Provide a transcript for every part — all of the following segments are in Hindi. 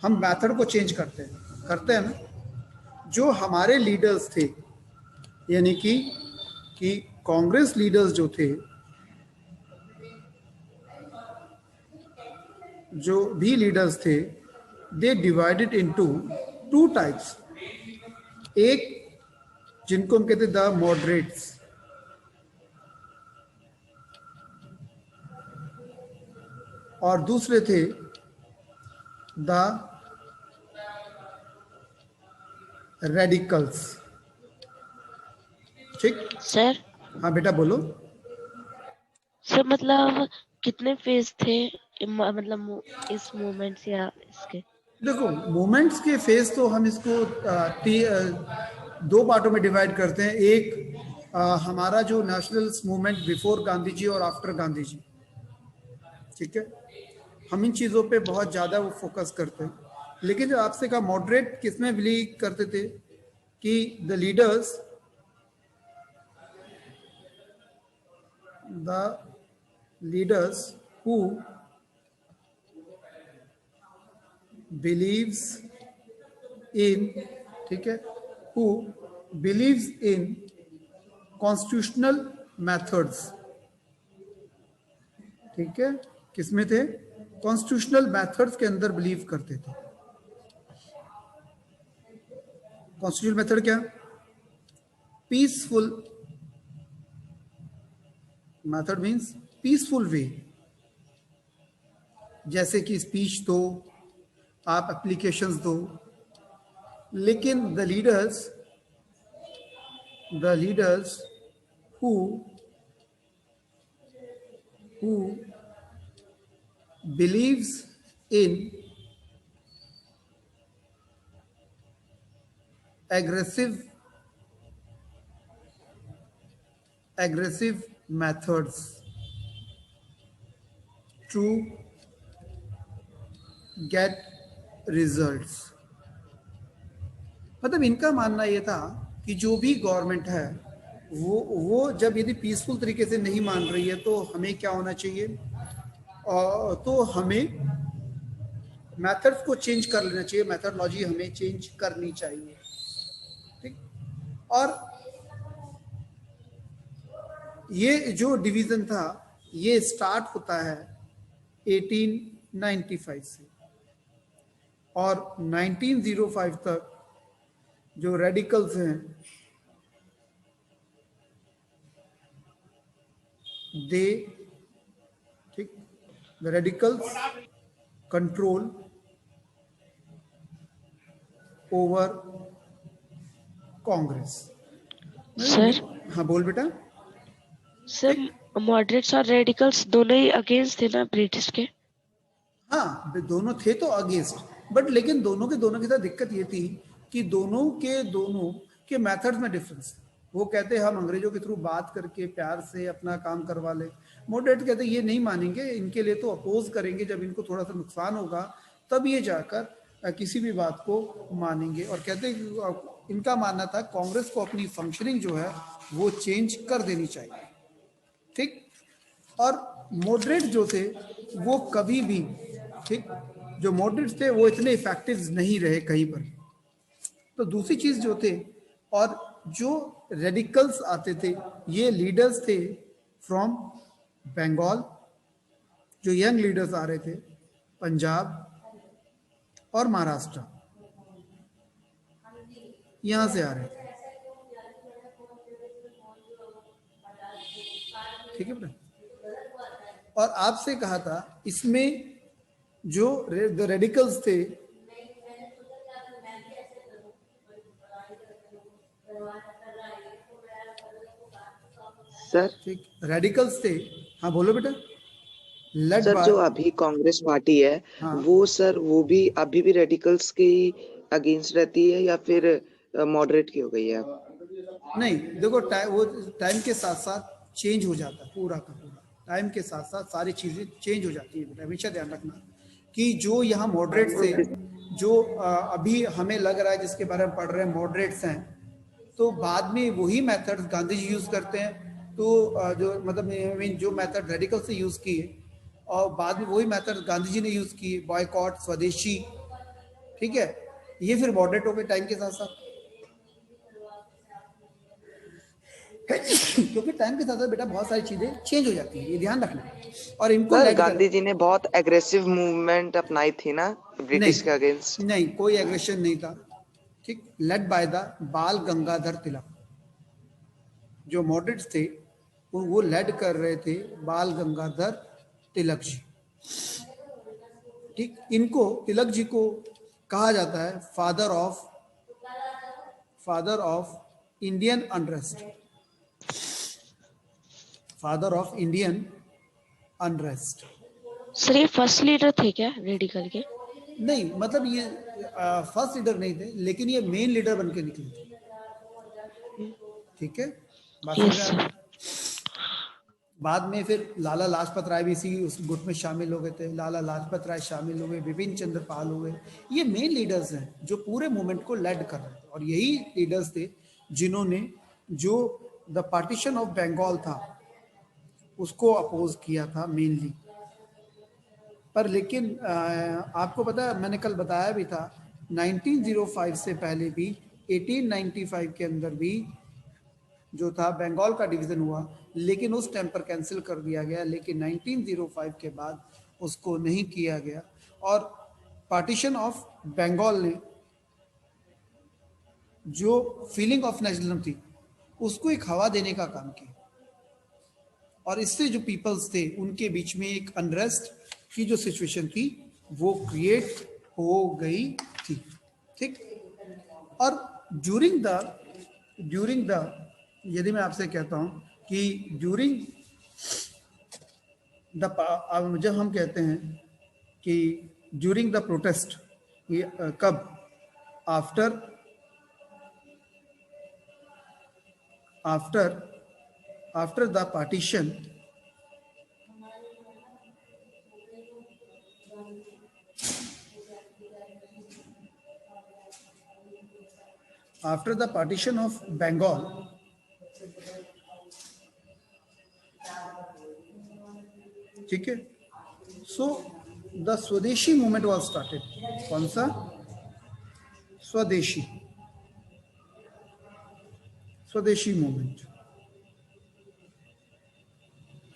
हम मेथड को चेंज करते हैं ना। जो हमारे लीडर्स थे, यानी कि कांग्रेस लीडर्स जो थे, जो भी लीडर्स थे, they divided into two types. एक जिनको हम कहते द मॉडरेट्स, और दूसरे थे द रेडिकल्स। ठीक। सर हाँ बेटा बोलो। सर मतलब कितने फेज थे मतलब इस मूवमेंट या इसके? देखो, मूवमेंट्स के फेज तो हम इसको दो पार्टों में डिवाइड करते हैं। एक हमारा जो national movement before Gandhi ji और आफ्टर गांधी जी, ठीक है, हम इन चीज़ों पे बहुत ज़्यादा वो फोकस करते हैं। लेकिन जो आपसे कहा मॉडरेट किसमें बिलीव करते थे, कि the leaders who believes in, ठीक है, who believes in constitutional methods. ठीक है, किसमें थे? कॉन्स्टिट्यूशनल मेथड्स के अंदर बिलीव करते थे। कॉन्स्टिट्यूशनल मेथड क्या? पीसफुल मेथड मीन्स पीसफुल वे, जैसे कि स्पीच दो, आप एप्लीकेशंस दो। लेकिन the leaders who believes in aggressive methods to get results। मतलब इनका मानना ये था कि जो भी गवर्नमेंट है वो जब यदि पीसफुल तरीके से नहीं मान रही है तो हमें क्या होना चाहिए, तो हमें मेथड्स को चेंज कर लेना चाहिए, मेथडोलॉजी हमें चेंज करनी चाहिए। ठीक। और ये जो डिवीजन था ये स्टार्ट होता है 1895 से, और 1905 तक जो रेडिकल्स हैं दे, ठीक, the radicals control over Congress. Sir हाँ बोल बेटा। सर मॉडरेट्स और रेडिकल्स दोनों ही अगेंस्ट थे ना ब्रिटिश के? हाँ दोनों थे तो अगेंस्ट, बट लेकिन दोनों के साथ दिक्कत ये थी कि दोनों के मेथड्स में डिफरेंस। वो कहते हम अंग्रेजों के थ्रू बात करके प्यार से अपना काम करवा ले। मॉडरेट कहते ये नहीं मानेंगे, इनके लिए तो अपोज करेंगे, जब इनको थोड़ा सा नुकसान होगा तब ये जाकर किसी भी बात को मानेंगे। और कहते इनका मानना था कांग्रेस को अपनी फंक्शनिंग जो है वो चेंज कर देनी चाहिए। ठीक। और मॉडरेट जो थे वो कभी भी, ठीक, जो मॉडरेट थे वो इतने इफेक्टिव नहीं रहे कहीं पर। तो दूसरी चीज जो थे, और जो रेडिकल्स आते थे ये लीडर्स थे फ्रॉम बंगाल, जो यंग लीडर्स आ रहे थे पंजाब और महाराष्ट्र, यहां से आ रहे थे। ठीक है बेटा। और आपसे कहा था इसमें जो रेडिकल्स थे, सर ठीक, रेडिकल्स थे। हाँ बोलो बेटा। लेड सर बाय, जो अभी कांग्रेस पार्टी है हाँ वो भी अभी भी रेडिकल्स के अगेंस्ट रहती है या फिर मॉडरेट की हो गई है? नहीं देखो, वो टाइम के साथ साथ चेंज हो जाता है, पूरा का पूरा टाइम के साथ साथ सारी चीजें चेंज हो जाती है बेटा। हमेशा ध्यान रखना कि जो यहाँ मॉडरेट से, जो अभी हमें लग रहा है जिसके बारे में पढ़ रहे हैं मॉडरेट्स हैं, तो बाद में वही मेथड्स गांधी जी यूज करते हैं। तो जो मतलब जो मेथड रेडिकल से यूज किए और बाद में वही मेथड गांधी जी ने यूज किए, बॉयकॉट, स्वदेशी, ठीक है, ये फिर मॉडरेट हो गए टाइम के साथ साथ। क्योंकि टाइम के साथ साथ बेटा बहुत सारी चीजें चेंज हो जाती है, ये ध्यान रखना, और इनको सर लेड कर गांधी जी ने बहुत एग्रेसिव मूवमेंट अपनाई थी ना ब्रिटिश के अगेंस्ट। नहीं, कोई एग्रेशन नहीं था, ठीक, लेड बाय द बाल गंगाधर तिलक। जो मॉडरेट्स थे वो लेड कर रहे थे बाल गंगाधर तिलक जी, ठीक। इनको, तिलक जी को कहा जाता है father of Indian unrest, father of Indian unrest. Sir ये फर्स्ट लीडर थे क्या रेडिकल के? नहीं, मतलब ये फर्स्ट लीडर नहीं थे, लेकिन ये मेन लीडर बन के निकले थे, ठीक है, बात समझ यस में आ सर। रही? बाद में फिर लाला लाजपत राय भी इसी उस गुट में शामिल हो गए थे, लाला लाजपत राय शामिल हुए, बिपिन चंद्र पाल हुए। ये मेन लीडर्स हैं जो पूरे मूवमेंट को लेड कर रहे थे, और यही लीडर्स थे जिन्होंने जो द पार्टीशन ऑफ बंगाल था उसको अपोज किया था मेनली। पर लेकिन आपको पता है, मैंने कल बताया भी था, 1905 से पहले भी 1895 के अंदर भी जो था बंगाल का डिवीजन हुआ, लेकिन उस टाइम पर कैंसिल कर दिया गया, लेकिन 1905 के बाद उसको नहीं किया गया, और पार्टीशन ऑफ बंगाल ने जो फीलिंग ऑफ नेशनलिज्म थी उसको एक हवा देने का काम किया, और इससे जो पीपल्स थे उनके बीच में एक अनरेस्ट की जो सिचुएशन थी वो क्रिएट हो गई थी, ठीक। और ड्यूरिंग द यदि मैं आपसे कहता हूं कि ड्यूरिंग द, जब हम कहते हैं कि ड्यूरिंग द प्रोटेस्ट, ये कब, after after the partition, after the partition of Bengal, ठीक है, so the Swadeshi movement was started। कौन सा? स्वदेशी movement।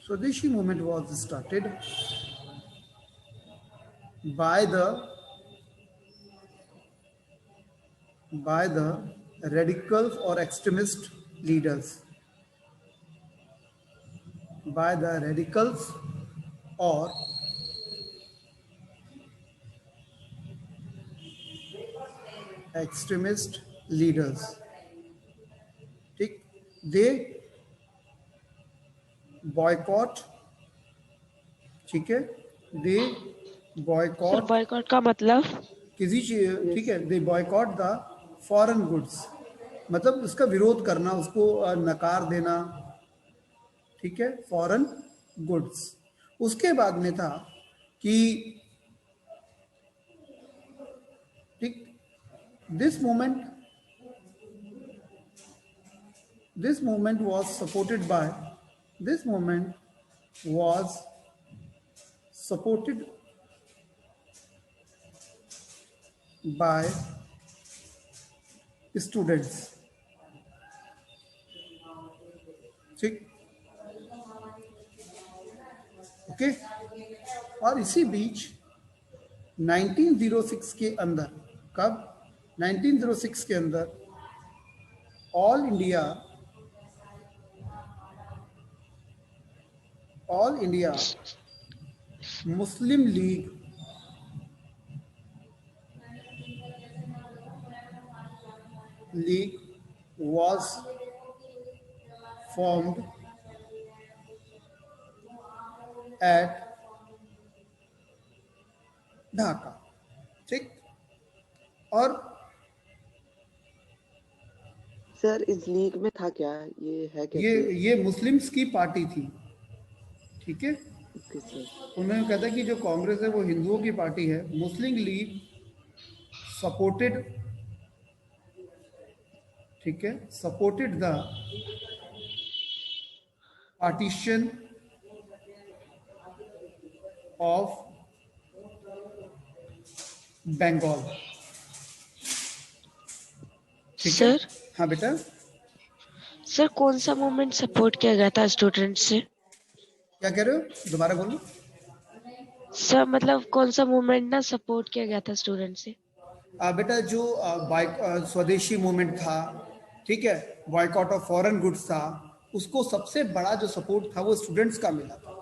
Swadeshi movement was started by the radicals or extremist leaders, by the radicals or extremist leaders, ठीक। दे बॉयकॉट, ठीक है, दे सर बॉयकॉट बॉयकॉट का मतलब? किसी चीज, ठीक है, दे बॉयकॉट द फॉरेन गुड्स, मतलब उसका विरोध करना, उसको नकार देना, ठीक है, फॉरेन गुड्स। उसके बाद में था कि, ठीक, this movement was supported by, this movement was supported by students, ठीक, ओके। और इसी बीच 1906 के अंदर, कब? 1906 के अंदर all India Muslim league was formed at Dhaka, ठीक। और सर इस लीग में था क्या, ये है क्या? ये मुस्लिम्स की पार्टी थी, ठीक है। Okay sir. उन्होंने कहा था कि जो कांग्रेस है वो हिंदुओं की पार्टी है। मुस्लिम लीग सपोर्टेड, ठीक है, supported the partition of Bengal, ठीक है। सर हाँ बेटा, सर कौन सा मूवमेंट सपोर्ट किया गया था स्टूडेंट से? क्या कह रहे हो, दोबारा बोलो। सर मतलब कौन सा मूवमेंट ना सपोर्ट किया गया था स्टूडेंट से? बेटा जो स्वदेशी मूवमेंट था, ठीक है, बॉयकॉट ऑफ फॉरेन गुड्स था, उसको सबसे बड़ा जो सपोर्ट था वो स्टूडेंट्स का मिला था।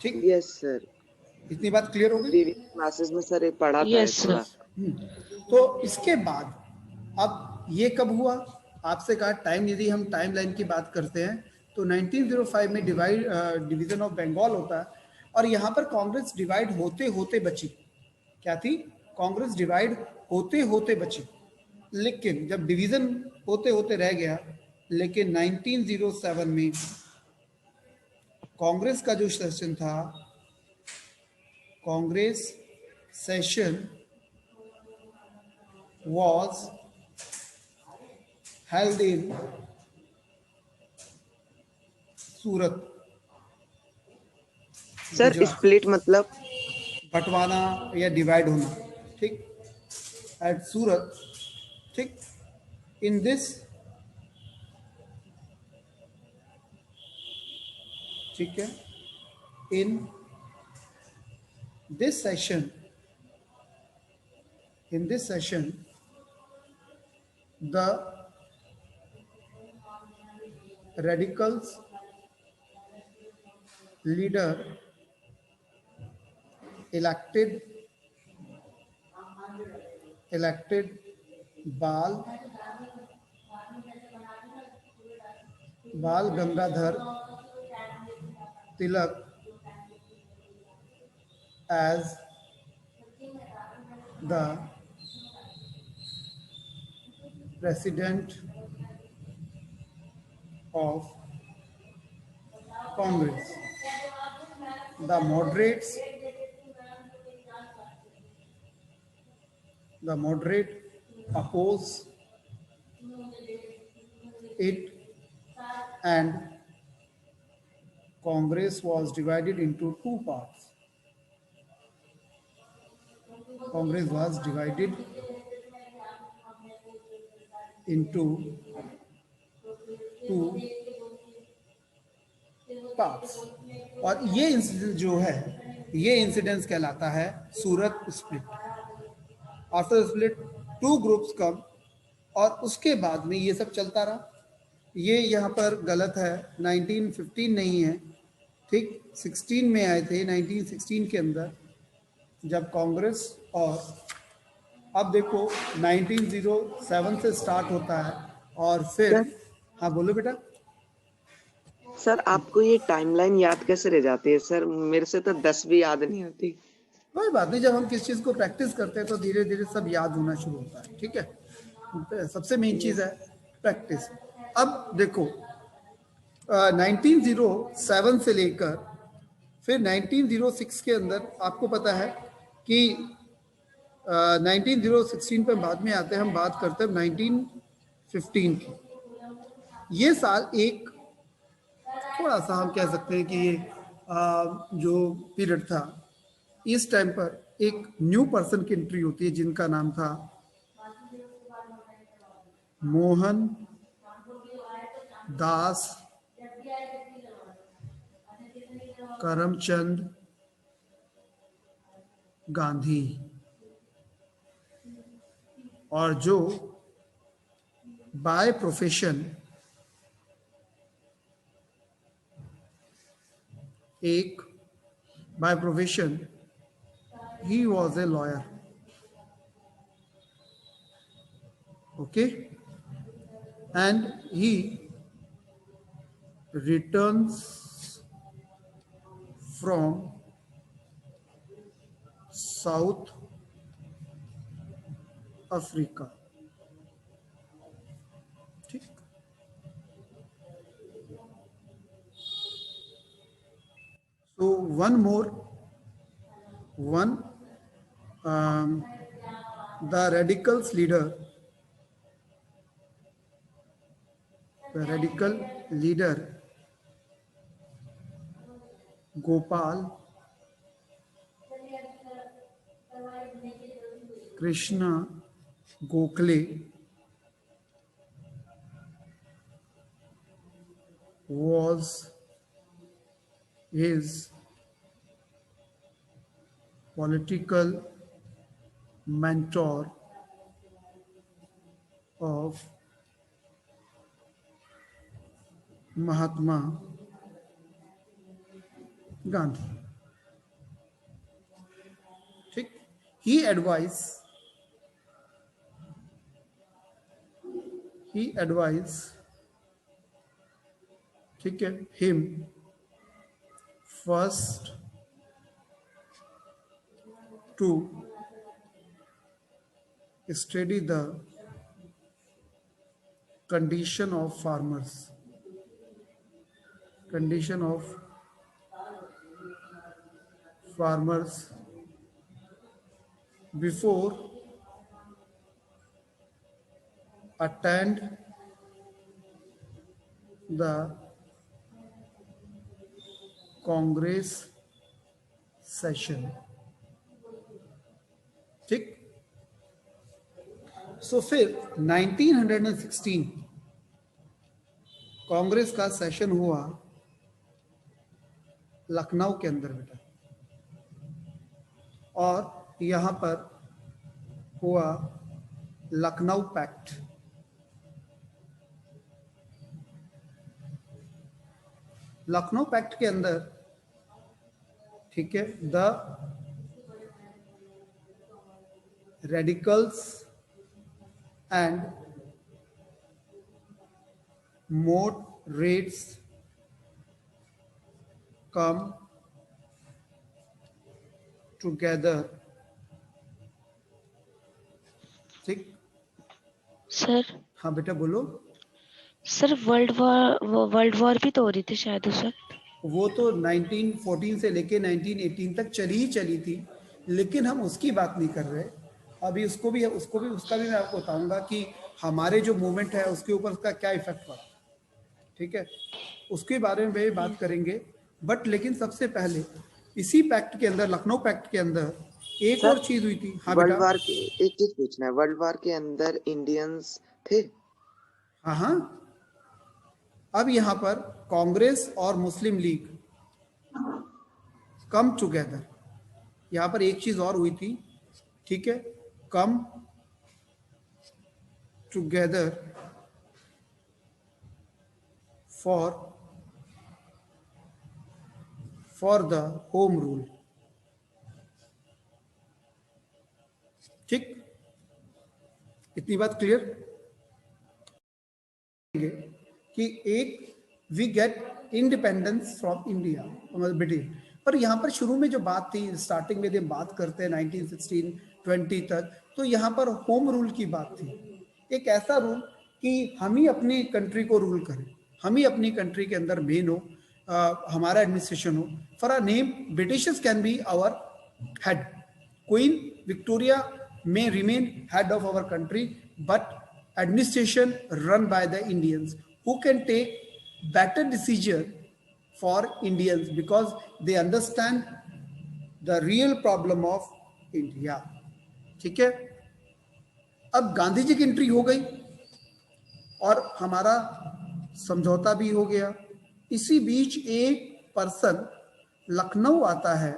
ठीक, यस सर, इतनी बात क्लियर हो गई। प्रीवियस क्लासेस में सर ये पढ़ा था यस सर। थोड़ा सा। तो इसके बाद अब ये कब हुआ, आपसे कहा टाइम, यदि हम टाइम लाइन की बात करते हैं तो 1905 में डिवीजन ऑफ बंगाल होता है, और यहाँ पर कांग्रेस डिवाइड होते होते बची। क्या थी? कांग्रेस डिवाइड होते होते बची, लेकिन जब डिवीजन होते होते रह गया, लेकिन 1907 में कांग्रेस का जो सेशन था, Congress session was held in Surat, sir Gujarat. Split मतलब? बंटवाना या डिवाइड होना, ठीक, एट सूरत, ठीक। इन दिस, ठीक है, in this session, in this session the radicals leader elected बाल Gangadhar Tilak as the president of Congress. The moderate oppose it, and Congress was divided into two parts. Congress was divided into two parts, और ये इंसिडेंट जो है, ये इंसिडेंस कहलाता है Surat split. After split two groups come, और उसके बाद में ये सब चलता रहा। ये यहाँ पर गलत है, 1915 नहीं है, ठीक, 16 में आए थे, 1916 के अंदर जब कांग्रेस, और अब देखो 1907 से स्टार्ट होता है, और फिर, हाँ बोलो बेटा। सर आपको ये टाइमलाइन याद कैसे रह जाती है सर? मेरे से तो 10 भी याद नहीं आती। कोई बात नहीं, जब हम किस चीज़ को प्रैक्टिस करते हैं तो धीरे धीरे सब याद होना शुरू होता है, ठीक है। सबसे मेन चीज़ है प्रैक्टिस। अब देखो 1907 से लेकर फिर 1906 के अंदर आपको पता है कि 1916 पे बाद में आते हैं, हम बात करते हैं 1915 की। ये साल एक थोड़ा सा हम कह सकते हैं कि ये जो पीरियड था, इस टाइम पर एक न्यू पर्सन की एंट्री होती है जिनका नाम था मोहन दास करमचंद गांधी, और जो by profession he was a lawyer, okay, and he returns from South Africa, ठीक। So the radicals leader, Gopal Krishna Gokhale was his political mentor of Mahatma Gandhi. ठीक, he advised ठीक है him first to study the condition of farmers before attend the Congress session. ठीक, सो फिर 1916 कांग्रेस का सेशन हुआ लखनऊ के अंदर बेटा, और यहां पर हुआ लखनऊ पैक्ट। लखनऊ पैक्ट के अंदर ठीक है, the radicals and moderates come together। ठीक, सर हाँ बेटा बोलो। सर वर्ल्ड वॉर भी तो हो रही थी शायद उस वक्त। वो तो 1914 से लेके 1918 तक चली थी, लेकिन हम उसकी बात नहीं कर रहे अभी। उसका भी मैं आपको बताऊंगा कि हमारे जो मूवमेंट है उसके ऊपर उसका क्या इफेक्ट पड़ा। ठीक है, उसके बारे में भी बात करेंगे। बट लेकिन सबसे पहले इसी पैक्ट के अंदर, लखनऊ पैक्ट के अंदर एक और चीज हुई थी। हाँ वर्ल्ड बेटा, वार के एक चीज पूछना है, वर्ल्ड वार के अंदर इंडियंस थे? हाँ हाँ। अब यहाँ पर कांग्रेस और मुस्लिम लीग कम टुगेदर, यहाँ पर एक चीज और हुई थी। ठीक है, come together for the home rule. ठीक, इतनी बात क्लियर कि एक we get independence from India, British. पर यहाँ पर शुरू में जो बात थी, स्टार्टिंग में जब बात करते हैं 1916 20 तक, तो यहाँ पर होम रूल की बात थी। एक ऐसा रूल कि हम ही अपनी कंट्री को रूल करें, हम ही अपनी कंट्री के अंदर मेन हो, हमारा एडमिनिस्ट्रेशन हो। For a name, Britishers can be our head, Queen Victoria may remain head of our country, but administration run by the Indians, who can take better decision for Indians because they understand the real problem of India। ठीक है, अब गांधी जी की एंट्री हो गई और हमारा समझौता भी हो गया। इसी बीच एक पर्सन लखनऊ आता है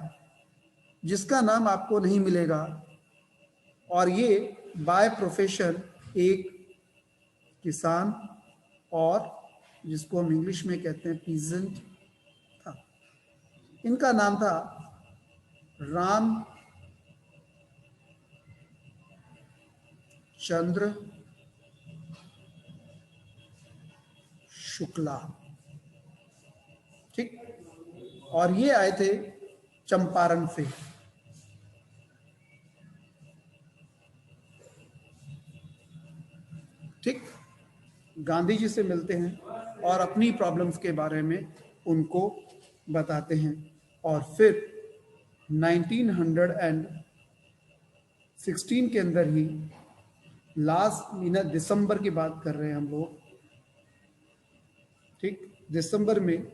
जिसका नाम आपको नहीं मिलेगा, और ये बाय प्रोफेशन एक किसान और जिसको हम इंग्लिश में कहते हैं पीजेंट था। इनका नाम था राम चंद्र शुक्ला। ठीक, और ये आए थे चंपारण से। ठीक, गांधी जी से मिलते हैं और अपनी प्रॉब्लम्स के बारे में उनको बताते हैं, और फिर 1916 के अंदर ही, लास्ट महीना दिसंबर की बात कर रहे हैं हम लोग। ठीक, दिसंबर में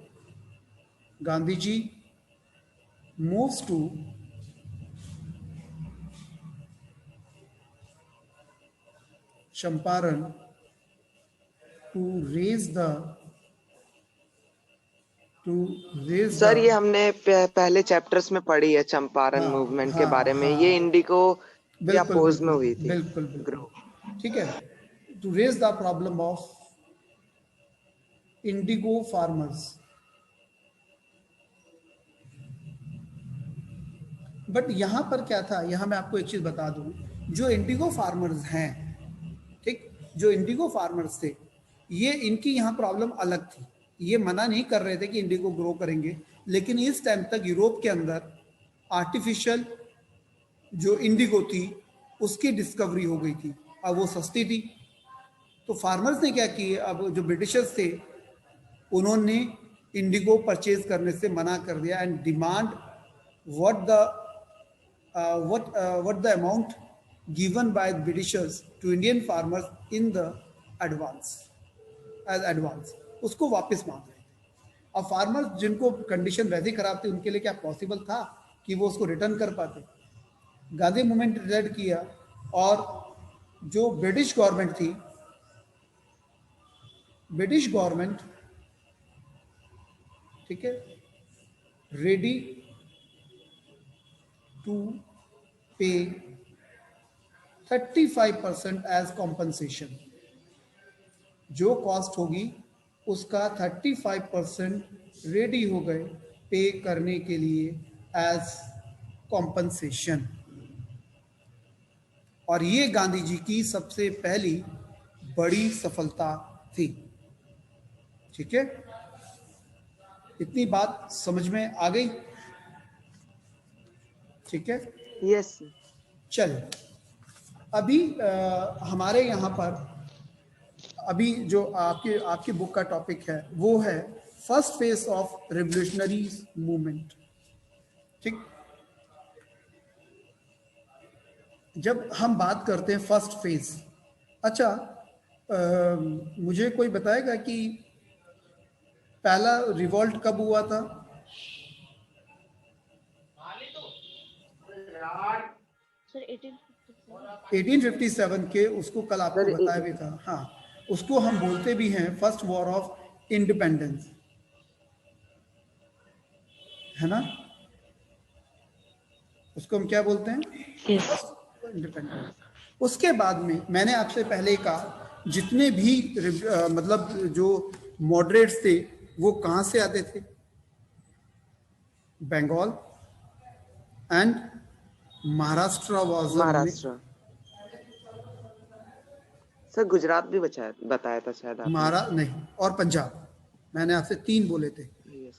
Gandhi ji moves to Champaran to raise the to raise sir the, ये हमने पहले चैप्टर्स में पढ़ी है चंपारण हाँ, मूवमेंट के हाँ, बारे में, हाँ, ये इंडिगो या बिल्कुल पोज में बिल्कुल हुई थी बिल्कुल बिल्कुल, ग्रो। ठीक है, to raise the problem of indigo farmers. But यहां पर क्या था, यहां मैं आपको एक चीज बता दूं, जो इंडिगो फार्मर्स हैं, ठीक, जो इंडिगो फार्मर्स थे, ये इनकी यहाँ प्रॉब्लम अलग थी। ये मना नहीं कर रहे थे कि इंडिगो ग्रो करेंगे, लेकिन इस टाइम तक यूरोप के अंदर आर्टिफिशियल जो इंडिगो थी उसकी डिस्कवरी हो गई थी, अब वो सस्ती थी। तो फार्मर्स ने क्या किए, अब जो ब्रिटिशर्स थे उन्होंने इंडिगो परचेज करने से मना कर दिया and demand what the what the amount given by the Britishers to Indian farmers in the advance, as advance, उसको वापस मांग रहे थे। अब फार्मर्स जिनको कंडीशन वैसे ही खराब थी, उनके लिए क्या पॉसिबल था कि वो उसको रिटर्न कर पाते? गांधी मूवमेंट रिलेट किया, और जो ब्रिटिश गवर्नमेंट थी, ब्रिटिश गवर्नमेंट, ठीक है, रेडी टू पे 35% एज कॉम्पनसेशन, जो कॉस्ट होगी उसका 35% रेडी हो गए पे करने के लिए एज कॉम्पनसेशन। और ये गांधी जी की सबसे पहली बड़ी सफलता थी, ठीक है, इतनी बात समझ में आ गई, ठीक है। यस। चल, अभी हमारे यहाँ पर अभी जो आपकी आपकी बुक का टॉपिक है वो है first phase of revolutionary movement, ठीक। जब हम बात करते हैं फर्स्ट फेज, अच्छा, मुझे कोई बताएगा कि पहला रिवॉल्ट कब हुआ था? सर 1857 के, उसको कल आपको सर बताया भी था, हाँ, उसको हम बोलते भी हैं फर्स्ट वॉर ऑफ इंडिपेंडेंस, है ना, उसको हम क्या बोलते हैं? Yes independence. उसके बाद में मैंने आपसे पहले कहा जितने भी मतलब जो मॉडरेट्स थे वो कहाँ से आते थे? Bengal and Maharashtra was Maharashtra. Sir Gujarat भी बताया था शायद आपने। नहीं, और पंजाब, मैंने आपसे 3 बोले थे, यस।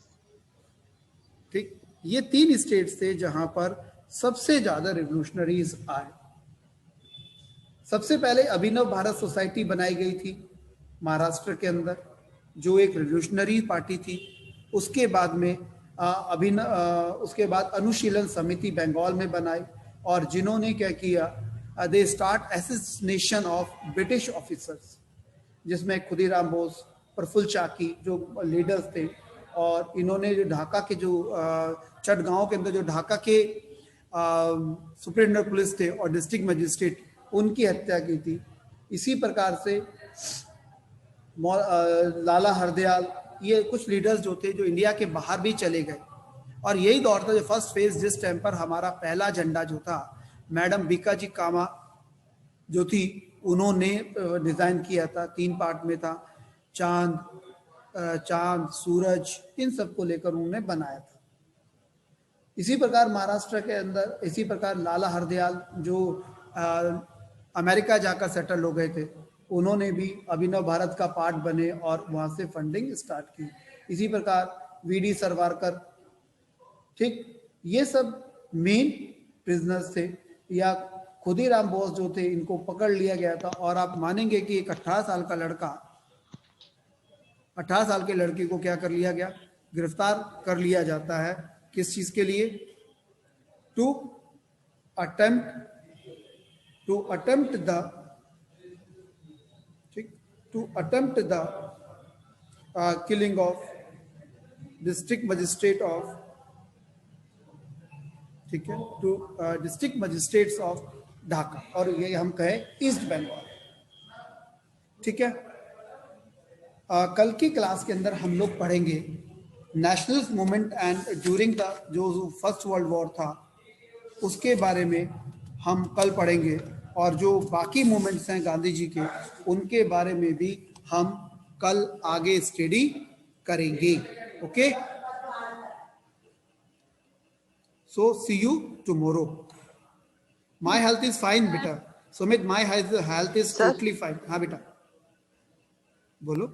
ठीक, ये 3 स्टेट्स थे जहां पर सबसे ज्यादा रिवोल्यूशनरीज आए। सबसे पहले अभिनव भारत सोसाइटी बनाई गई थी महाराष्ट्र के अंदर, जो एक रिवोल्यूशनरी पार्टी थी। उसके बाद में उसके बाद अनुशीलन समिति बंगाल में बनाई, और जिन्होंने क्या किया, they start assassination of British officers, जिसमें खुदीराम बोस, प्रफुल्ल चाकी जो लीडर्स थे, और इन्होंने जो ढाका के जो चटगांव के अंदर जो ढाका के सुप्रिंटेंडेंट पुलिस थे और डिस्ट्रिक्ट मजिस्ट्रेट, उनकी हत्या की थी। इसी प्रकार से लाला हरदयाल, ये कुछ लीडर्स जो थे जो इंडिया के बाहर भी चले गए। और यही दौर था जो फर्स्ट फेज, जिस टाइम पर हमारा पहला झंडा जो था मैडम बीकाजी कामा जो थी उन्होंने डिजाइन किया था, 3 पार्ट में था, चांद सूरज, इन सबको लेकर उन्होंने बनाया था। इसी प्रकार महाराष्ट्र के अंदर, इसी प्रकार लाला हरदयाल जो अमेरिका जाकर सेटल हो गए थे, उन्होंने भी अभिनव भारत का पार्ट बने और वहां से फंडिंग स्टार्ट की। इसी प्रकार वीडी सावरकर, ठीक, ये सब मेन प्रिजनर्स थे। या खुदीराम बोस जो थे, इनको पकड़ लिया गया था, और आप मानेंगे कि एक 18 साल का लड़का, 18 साल के लड़की को क्या कर लिया गया, गिरफ्तार कर लिया जाता है, किस चीज के लिए? To attempt the killing of district magistrate of, ठीक है, to district magistrates of Dhaka, और ये हम कहें ईस्ट बंगाल, ठीक है। कल की क्लास के अंदर हम लोग पढ़ेंगे nationalist movement and during the जो फर्स्ट वर्ल्ड वॉर था उसके बारे में हम कल पढ़ेंगे, और जो बाकी मूवमेंट्स हैं गांधी जी के उनके बारे में भी हम कल आगे स्टडी करेंगे। Okay, so see you tomorrow. My health is fine बेटा। Sumit, my health is Sir? Totally fine. हाँ बेटा बोलो।